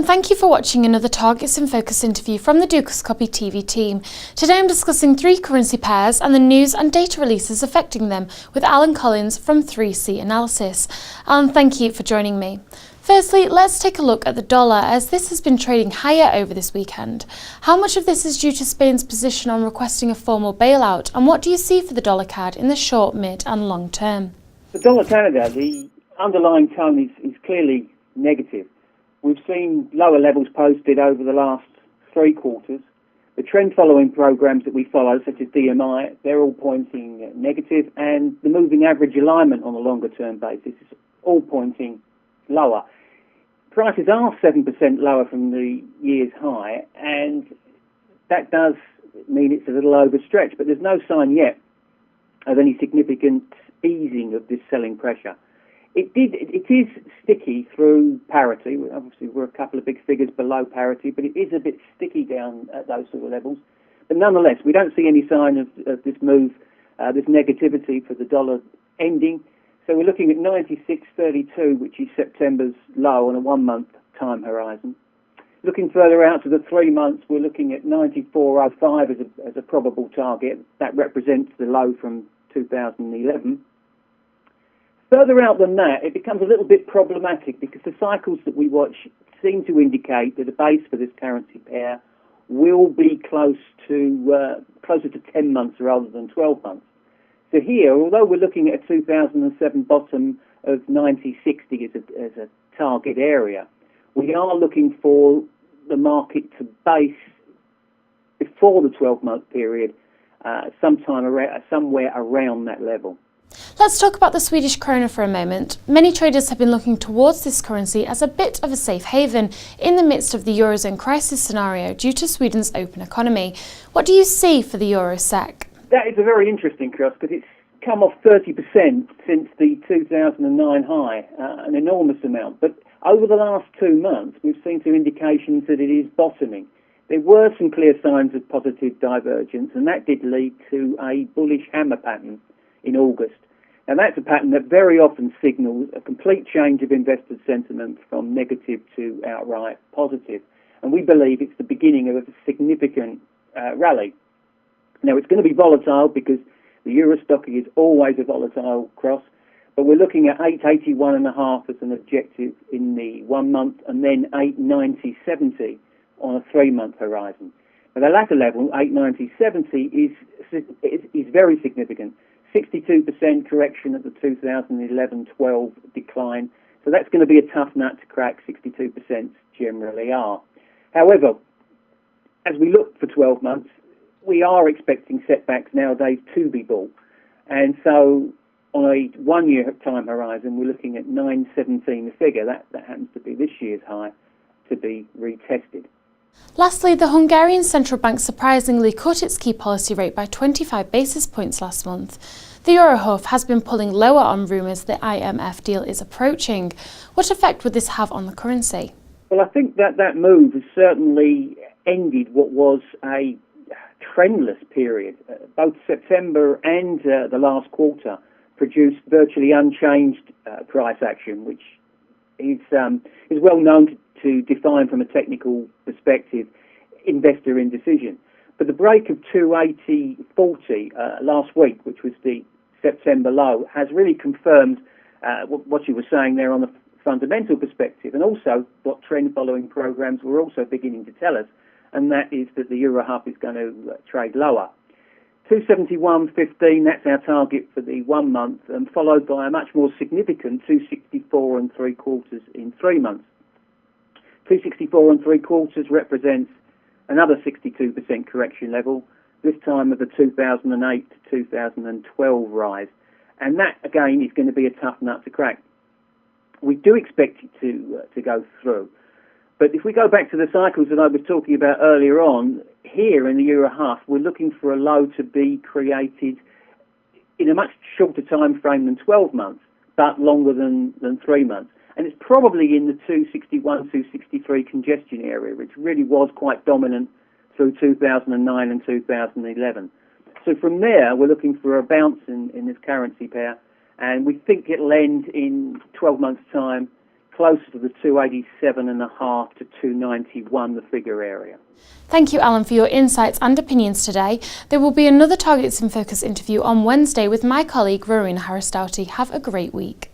thank you for watching another Targets in Focus interview from the Dukascopy TV team. Today I'm discussing three currency pairs and the news and data releases affecting them with Alan Collins from 3C Analysis. Alan, thank you for joining me. Firstly, let's take a look at the dollar, as this has been trading higher over this weekend. How much of this is due to Spain's position on requesting a formal bailout, and what do you see for the dollar CAD in the short, mid and long term? The dollar Canada, the underlying tone is clearly negative. We've seen lower levels posted over the last 3 quarters. The trend following programs that we follow, such as DMI, they're all pointing negative, and the moving average alignment on a longer term basis is all pointing lower. Prices are 7% lower from the year's high, and that does mean it's a little overstretched, but there's no sign yet of any significant easing of this selling pressure. It is sticky through parity. Obviously, we're a couple of big figures below parity, but it is a bit sticky down at those sort of levels. But nonetheless, we don't see any sign of this move, this negativity for the dollar ending. So we're looking at 96.32, which is September's low on a 1-month time horizon. Looking further out to the 3 months, we're looking at 94.05 as a probable target. That represents the low from 2011. Further out than that, it becomes a little bit problematic because the cycles that we watch seem to indicate that the base for this currency pair will be closer to 10 months rather than 12 months. So here, although we're looking at a 2007 bottom of 90.60 as a target area, we are looking for the market to base before the 12-month period, somewhere around that level. Let's talk about the Swedish krona for a moment. Many traders have been looking towards this currency as a bit of a safe haven in the midst of the Eurozone crisis scenario due to Sweden's open economy. What do you see for the Euro SEK? That is a very interesting cross because it's come off 30% since the 2009 high, an enormous amount. But over the last 2 months, we've seen some indications that it is bottoming. There were some clear signs of positive divergence, and that did lead to a bullish hammer pattern in August. And that's a pattern that very often signals a complete change of investor sentiment from negative to outright positive. And we believe it's the beginning of a significant rally. Now, it's going to be volatile because the Euro Stoxx is always a volatile cross, but we're looking at 881.5 as an objective in the 1 month, and then 890.70 on a 3-month horizon. But the latter level, 890.70, is very significant. 62% correction at the 2011-12 decline. So that's going to be a tough nut to crack. 62% generally are. However, as we look for 12 months, we are expecting setbacks nowadays to be bought. And so on a 1-year time horizon, we're looking at 9.17, the figure. That happens to be this year's high, to be retested. Lastly, the Hungarian central bank surprisingly cut its key policy rate by 25 basis points last month. The HUF has been pulling lower on rumours the IMF deal is approaching. What effect would this have on the currency? Well, I think that move has certainly ended what was a trendless period. Both September and the last quarter produced virtually unchanged price action, which is well known to define from a technical perspective investor indecision. But the break of 280.40 last week, which was the September low, has really confirmed what you were saying there on the fundamental perspective, and also what trend following programs were also beginning to tell us, and that is that the Euro HUF is going to trade lower. 271.15, that's our target for the 1 month, and followed by a much more significant 264.75 in 3 months. 264.75 represents another 62% correction level, this time of the 2008 to 2012 rise. And that, again, is going to be a tough nut to crack. We do expect it to go through. But if we go back to the cycles that I was talking about earlier on, here in the Euro HUF, we're looking for a low to be created in a much shorter time frame than 12 months, but longer than 3 months. And it's probably in the 261, 263 congestion area, which really was quite dominant through 2009 and 2011. So from there, we're looking for a bounce in this currency pair, and we think it'll end in 12 months' time closer to the 287.5 to 291, the figure area. Thank you, Alan, for your insights and opinions today. There will be another Targets in Focus interview on Wednesday with my colleague Rowena Harris-Doughty. Have a great week.